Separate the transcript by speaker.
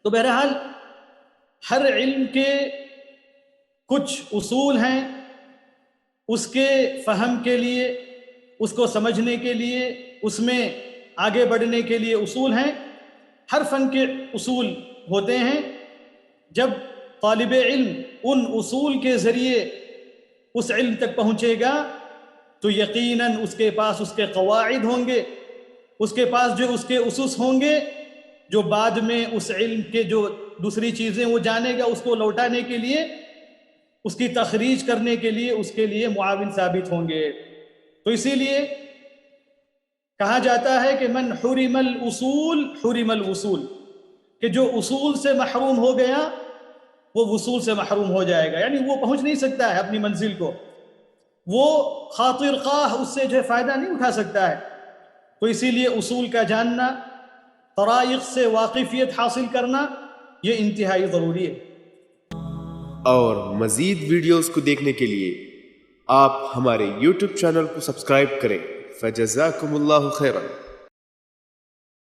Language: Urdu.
Speaker 1: تو بہرحال ہر علم کے کچھ اصول ہیں، اس کے فہم کے لیے، اس کو سمجھنے کے لیے، اس میں آگے بڑھنے کے لیے اصول ہیں۔ ہر فن کے اصول ہوتے ہیں۔ جب طالب علم ان اصول کے ذریعے اس علم تک پہنچے گا تو یقیناً اس کے پاس اس کے قواعد ہوں گے، اس کے پاس جو اس کے اسس ہوں گے، جو بعد میں اس علم کے جو دوسری چیزیں وہ جانے گا اس کو لوٹانے کے لیے، اس کی تخریج کرنے کے لیے اس کے لیے معاون ثابت ہوں گے۔ تو اسی لیے کہا جاتا ہے کہ من حرم الاصول حرم الوصول، کہ جو اصول سے محروم ہو گیا وہ وصول سے محروم ہو جائے گا، یعنی وہ پہنچ نہیں سکتا ہے اپنی منزل کو، وہ خاطر خواہ اس سے جو ہے فائدہ نہیں اٹھا سکتا ہے۔ تو اسی لیے اصول کا جاننا، طرائق سے واقفیت حاصل کرنا، یہ انتہائی ضروری ہے۔
Speaker 2: اور مزید ویڈیوز کو دیکھنے کے لیے آپ ہمارے YouTube چینل کو سبسکرائب کریں۔ فجزاکم اللہ خیرا۔